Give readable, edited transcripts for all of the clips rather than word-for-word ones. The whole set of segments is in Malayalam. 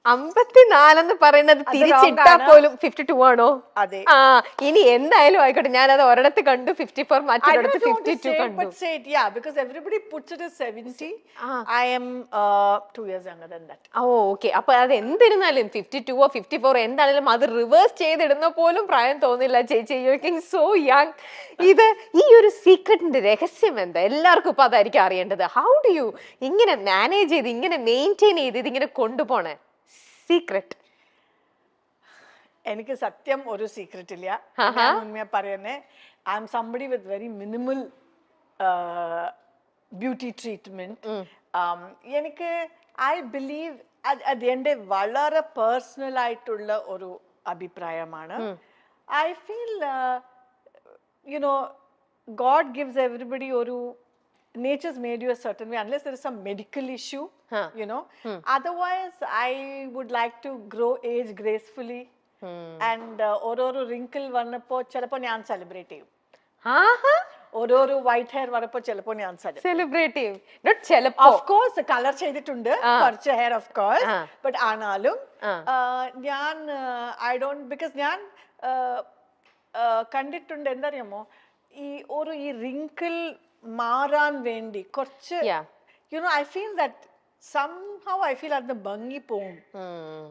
54 എന്ന് പറയുന്നത് തിരിച്ചിട്ടാ പോലും 52 ആണോ? അതെ. ആ ഇനി എന്തായാലും ആയിക്കോട്ടെ, ഞാൻ അത് ഒരിടത്ത് കണ്ടു 54, മറ്റൊരിടത്ത് 52 കണ്ടു. But say it, yeah, because everybody puts it as 70. I am 2 years younger than that. Oh okay. അപ്പൊ അത് എന്തിരുന്നാലും 52ഓ 54 എന്താണെങ്കിലും അത് റിവേഴ്സ് ചെയ്തിടുന്ന പോലും പ്രായം തോന്നില്ല ചേച്ചി. You looking so young. ഇത് ഈ ഒരു സീക്രട്ടിന്റെ രഹസ്യം എന്താ? എല്ലാവർക്കും ഇപ്പൊ അതായിരിക്കും അറിയേണ്ടത്. ഹൗ ഡു യു ഇങ്ങനെ മാനേജ് ചെയ്ത് ഇങ്ങനെ മെയിൻറ്റെയിൻ ചെയ്ത് ഇതിങ്ങനെ കൊണ്ടുപോണേ? സീക്രട്ട് എനിക്ക് സത്യം ഒരു സീക്രട്ട് ഇല്ല. മുന്നേ പറയുന്നേ, I M somebody with very minimal beauty treatment. എനിക്ക് ഐ ബിലീവ് അത് എൻ്റെ വളരെ പേഴ്സണൽ ആയിട്ടുള്ള ഒരു അഭിപ്രായമാണ്. I feel you know God gives everybody ഒരു nature's made you a certain way unless there is some medical issue, you know. Otherwise I would like to grow age gracefully. And ഓരോരോ wrinkle വന്നപ്പോ ചിലപ്പോ ഞാൻ സെലിബ്രേറ്റ് ചെയ്യും. ഓരോരോ വൈറ്റ് ഹെയർ വന്നപ്പോ ചിലപ്പോ ഞാൻ സെലിബ്രേറ്റ് ചെയ്യും. നോട്ട് ചിലപ്പോ, ഓഫ് കോഴ്സ് കളർ ചെയ്തിട്ടുണ്ട് കുറച്ച് ഹെയർ, ഓഫ് കോഴ്സ്. ബട്ട് ആണാലും ഞാൻ ഐ ഡോണ്ട്, ബിക്കോസ് ഞാൻ കണ്ടിട്ടുണ്ട്, എന്താ അറിയാമോ, ഈ wrinkle മാറാൻ വേണ്ടി കുറച്ച് you know I feel that somehow I feel at the ഭംഗി പോവും.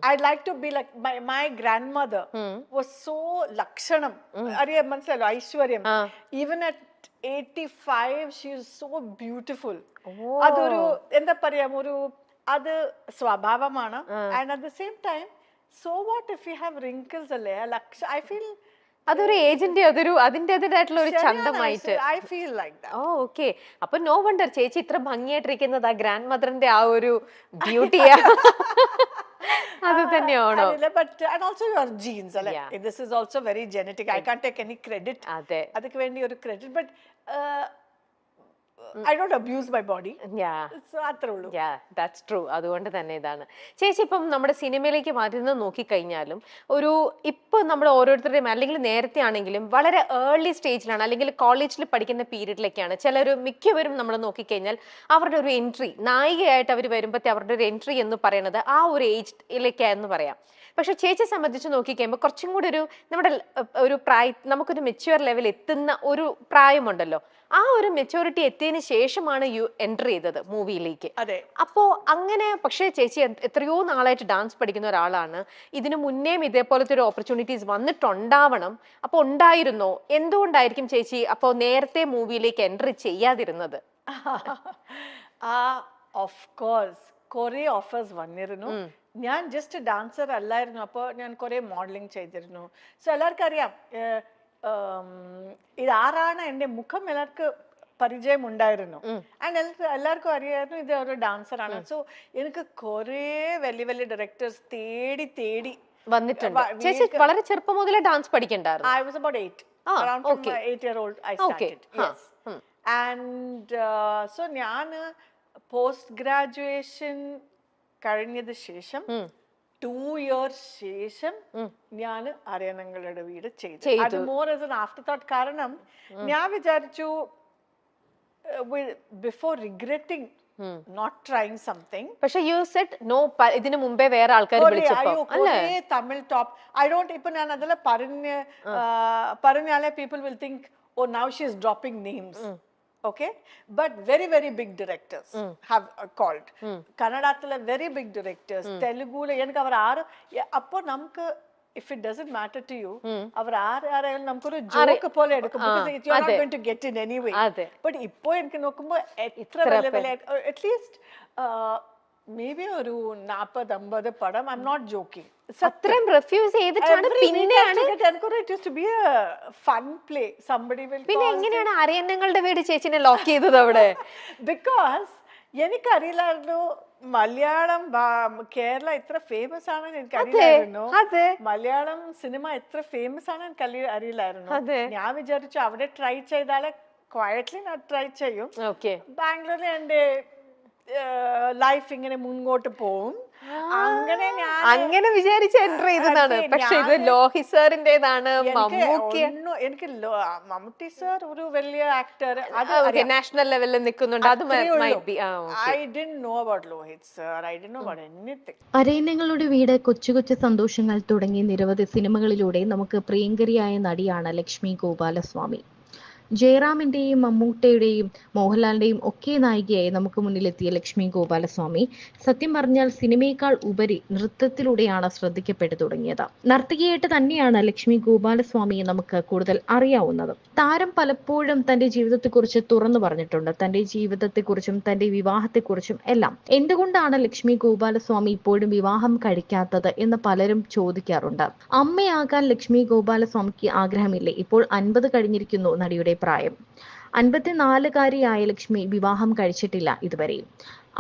I'd like to be like my grandmother was so lakshanam, അറിയ മനസ്സിലല്ലോ, ഐശ്വര്യം. Even at 85 she is so beautiful. അതൊരു എന്താ പറയാ, ഒരു അത് സ്വഭാവമാണ്. And at the same time, so what if we have wrinkles അല്ലേ? I feel അതൊരു ഏജന്റ്, അതൊരു അതിൻ്റെതായിട്ടുള്ള ഒരു ചന്തമായിട്ട്. ഓ ഓക്കെ. അപ്പൊ നോ വണ്ടർ ചേച്ചി ഇത്ര ഭംഗിയായിട്ടിരിക്കുന്നത് ആ ഗ്രാൻഡ് മദറിന്റെ ആ ഒരു ബ്യൂട്ടി അത് തന്നെയാണോ? അതൊക്കെ വേണ്ടി ഒരു credit, but I don't abuse my body. So അത്രേ ഉള്ളൂ. That's true. അതുകൊണ്ട് തന്നെ ഇതാണ് ചേച്ചി. ഇപ്പം നമ്മുടെ സിനിമയിലേക്ക് മാറ്റുന്ന നോക്കിക്കഴിഞ്ഞാലും ഒരു ഇപ്പൊ നമ്മൾ ഓരോരുത്തരുടെയും, അല്ലെങ്കിൽ നേരത്തെ ആണെങ്കിലും വളരെ ഏർലി സ്റ്റേജിലാണ്, അല്ലെങ്കിൽ കോളേജിൽ പഠിക്കുന്ന പീരീഡിലേക്കാണ് ചിലർ, മിക്കവരും നമ്മൾ നോക്കിക്കഴിഞ്ഞാൽ അവരുടെ ഒരു എൻട്രി, നായികയായിട്ട് അവർ വരുമ്പോഴത്തെ അവരുടെ ഒരു എൻട്രി എന്ന് പറയുന്നത് ആ ഒരു ഏജിലേക്കാന്ന് പറയാം. പക്ഷെ ചേച്ചിയെ സംബന്ധിച്ച് നോക്കിക്കഴിയുമ്പോൾ കുറച്ചും കൂടി ഒരു നമ്മുടെ ഒരു നമുക്കൊരു മെച്യൂർ ലെവൽ എത്തുന്ന ഒരു പ്രായമുണ്ടല്ലോ, ആ ഒരു മെച്യൂരിറ്റി എത്തിയതിന് ശേഷമാണ് യു എൻ്റർ ചെയ്തത് മൂവിയിലേക്ക്. അപ്പോ അങ്ങനെ, പക്ഷേ ചേച്ചി എത്രയോ നാളായിട്ട് ഡാൻസ് പഠിക്കുന്ന ഒരാളാണ്. ഇതിനു മുന്നേയും ഇതേപോലത്തെ ഒരു ഓപ്പർച്യൂണിറ്റീസ് വന്നിട്ടുണ്ടാവണം. അപ്പോൾ ഉണ്ടായിരുന്നോ? എന്തുകൊണ്ടായിരിക്കും ചേച്ചി അപ്പോൾ നേരത്തെ മൂവിയിലേക്ക് എൻ്റർ ചെയ്യാതിരുന്നത്? ഓഫ് കോഴ്സ് കുറെ ഓഫേഴ്സ് വന്നിരുന്നു. ഞാൻ ജസ്റ്റ് ഡാൻസർ അല്ലായിരുന്നു, അപ്പോൾ ഞാൻ കുറെ മോഡലിംഗ് ചെയ്തിരുന്നു. സോ എല്ലാവർക്കും അറിയാം ഇതാരാണ്, എൻ്റെ മുഖം എല്ലാവർക്കും പരിചയം ഉണ്ടായിരുന്നു. ആൻഡ് എല്ലാവർക്കും അറിയായിരുന്നു ഇത് ഒരു ഡാൻസർ ആണ്. സോ എനിക്ക് കുറെ വലിയ വലിയ ഡയറക്ടേഴ്സ് തേടി വന്നിട്ടുണ്ട്. ചേച്ചി വളരെ ചെറുപ്പം മുതലേ dance പഠിക്കണ്ടായിരുന്നു? I was about 8. Around 8-year-old I started. Yes. And so ഞാൻ പോസ്റ്റ് ഗ്രാജുവേഷൻ കഴിഞ്ഞത് ശേഷം 2 years ശേഷം ഞാൻ അരയന്നങ്ങളുടെ വീട് ചെയ്തു. അത് more as an after thought. കാരണം ഞാൻ വിചാരിച്ചു before regretting not trying something. പക്ഷേ you said no, ഇതിനു മുമ്പേ വേറെ ആൾക്കാർ വിളിച്ചപ്പോൾ അല്ലേ? തമിഴ് ടോപ്പ് I don't, ഇപ്പൊ ഞാൻ അതിൽ പറഞ്ഞാലേ people will think oh now she is dropping names. Okay, but very very big directors have called. Kannadathile very big directors, Telugule enakku avar aaru appo namukku, if it doesn't matter to you, avar aaru namukku oru joke pole edukkum, because you are not going to get in anyway. But ippo enakku nokkumbo etra vele at least maybe oru 40-50 padam, I'm not joking. Sathram refuse ചെയ്തിട്ടാണ് പിന്നെയാണ് it used to be a fun play. Somebody will പിന്നെ എങ്ങനെയാണ് അരയന്നങ്ങളുടെ വീട് ചേച്ചിനെ ലോക്ക് ചെയ്തത് അവിടെ? Because എനിക്കറിയില്ലായിരുന്നു മലയാളം കേരള ഇത്ര ഫേമസ് ആണെന്ന് എനിക്കറിയില്ലായിരുന്നു. മലയാളം സിനിമ ഇത്ര ഫേമസ് ആണെന്ന് എനിക്ക് അറിയില്ലായിരുന്നു. ഞാൻ വിചാരിച്ചു അവിടെ ട്രൈ ചെയ്താലേ ക്വയറ്റ്ലി ഞാൻ ട്രൈ ചെയ്യും. ബാംഗ്ലൂരിൽ എൻ്റെ ലൈഫ് ഇങ്ങനെ മുൻപോട്ട് പോവും. അങ്ങനെ ഞാൻ അങ്ങനെ വിചാരിച്ച് എൻ്റർ ചെയ്തതാണ്. അതെ, പക്ഷെ ഇത് ലോഹി സാറിൻ്റെതാണ്, മമ്മൂക്കി മമ്മൂട്ടി സാർ ഒരു വലിയ ആക്ടർ, അത് നാഷണൽ ലെവലിൽ നിൽക്കുന്നുണ്ട്. അത് might be. I didn't know about Lohit sir. I didn't know about anything. അരയന്നങ്ങളുടെ വീട്, കൊച്ചു കൊച്ചു സന്തോഷങ്ങൾ തുടങ്ങിയ നിരവധി സിനിമകളിലൂടെ നമുക്ക് പ്രിയങ്കരിയായ നടിയാണ് ലക്ഷ്മി ഗോപാലസ്വാമി. ജയറാമിന്റെയും മമ്മൂട്ടിയുടെയും മോഹൻലാലിന്റെയും ഒക്കെ നായികയായി നമുക്ക് മുന്നിലെത്തിയ ലക്ഷ്മി ഗോപാലസ്വാമി സത്യം പറഞ്ഞാൽ സിനിമയേക്കാൾ ഉപരി നൃത്തത്തിലൂടെയാണ് ശ്രദ്ധിക്കപ്പെട്ടു തുടങ്ങിയത്. നർത്തകിയായിട്ട് തന്നെയാണ് ലക്ഷ്മി ഗോപാലസ്വാമിയെ നമുക്ക് കൂടുതൽ അറിയാവുന്നത്. താരം പലപ്പോഴും തന്റെ ജീവിതത്തെക്കുറിച്ച് തുറന്നു പറഞ്ഞിട്ടുണ്ട്. തന്റെ ജീവിതത്തെക്കുറിച്ചും തന്റെ വിവാഹത്തെക്കുറിച്ചും എല്ലാം. എന്തുകൊണ്ടാണ് ലക്ഷ്മി ഗോപാലസ്വാമി ഇപ്പോഴും വിവാഹം കഴിക്കാത്തത് എന്ന് പലരും ചോദിക്കാറുണ്ട്. അമ്മയാകാൻ ലക്ഷ്മി ഗോപാലസ്വാമിക്ക് ആഗ്രഹമില്ലേ? ഇപ്പോൾ 50 കഴിഞ്ഞിരിക്കുന്നു നടിയുടെ പ്രായം. 54-കാരിയായ ലക്ഷ്മി വിവാഹം കഴിച്ചിട്ടില്ല ഇതുവരെയും.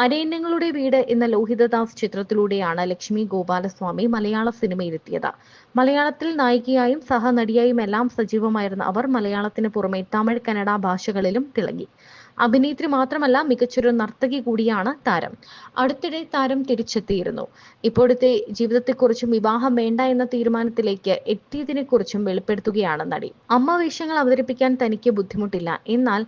അരയന്നങ്ങളുടെ വീട് എന്ന ലോഹിതദാസ് ചിത്രത്തിലൂടെയാണ് ലക്ഷ്മി ഗോപാലസ്വാമി മലയാള സിനിമയിലെത്തിയത്. മലയാളത്തിൽ നായികയായും സഹനടിയായും എല്ലാം സജീവമായിരുന്ന അവർ മലയാളത്തിന് പുറമെ തമിഴ്, കന്നഡ ഭാഷകളിലും തിളങ്ങി. അഭിനേത്രി മാത്രമല്ല, മികച്ചൊരു നർത്തകി കൂടിയാണ് താരം. അടുത്തിടെ താരം തിരിച്ചെത്തിയിരുന്നു. ഇപ്പോഴത്തെ ജീവിതത്തെക്കുറിച്ചും വിവാഹം വേണ്ട എന്ന തീരുമാനത്തിലേക്ക് എത്തിയതിനെക്കുറിച്ചും വെളിപ്പെടുത്തുകയാണ് നടി. അമ്മ വേഷങ്ങൾ അവതരിപ്പിക്കാൻ തനിക്ക് ബുദ്ധിമുട്ടില്ല, എന്നാൽ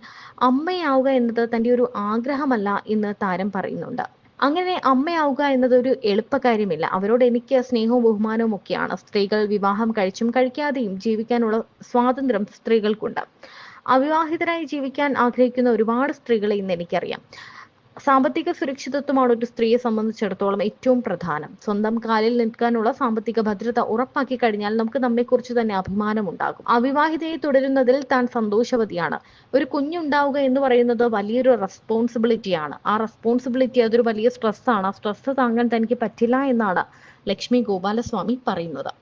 അമ്മയാവുക എന്നത് തന്റെ ഒരു ആഗ്രഹമല്ല എന്ന് താരം പറയുന്നുണ്ട്. അങ്ങനെ അമ്മയാവുക എന്നത് ഒരു എളുപ്പകാര്യമില്ല. അവരോട് എനിക്ക് സ്നേഹവും ബഹുമാനവും ഒക്കെയാണ്. സ്ത്രീകൾ വിവാഹം കഴിച്ചും കഴിക്കാതെയും ജീവിക്കാനുള്ള സ്വാതന്ത്ര്യം സ്ത്രീകൾക്കുണ്ട്. അവിവാഹിതരായി ജീവിക്കാൻ ആഗ്രഹിക്കുന്ന ഒരുപാട് സ്ത്രീകളെ ഇന്ന് എനിക്കറിയാം. സാമ്പത്തിക സുരക്ഷിതത്വമാണ് ഒരു സ്ത്രീയെ സംബന്ധിച്ചിടത്തോളം ഏറ്റവും പ്രധാനം. സ്വന്തം കാലിൽ നിൽക്കാനുള്ള സാമ്പത്തിക ഭദ്രത ഉറപ്പാക്കി കഴിഞ്ഞാൽ നമുക്ക് നമ്മെക്കുറിച്ച് തന്നെ അഭിമാനമുണ്ടാകും. അവിവാഹിതയെ തുടരുന്നതിൽ താൻ സന്തോഷവതിയാണ്. ഒരു കുഞ്ഞുണ്ടാവുക എന്ന് പറയുന്നത് വലിയൊരു റെസ്പോൺസിബിലിറ്റിയാണ്. ആ റെസ്പോൺസിബിലിറ്റി അതൊരു വലിയ സ്ട്രെസ്സാണ്. ആ സ്ട്രെസ് താങ്ങാൻ തനിക്ക് പറ്റില്ല എന്നാണ് ലക്ഷ്മി ഗോപാലസ്വാമി പറയുന്നത്.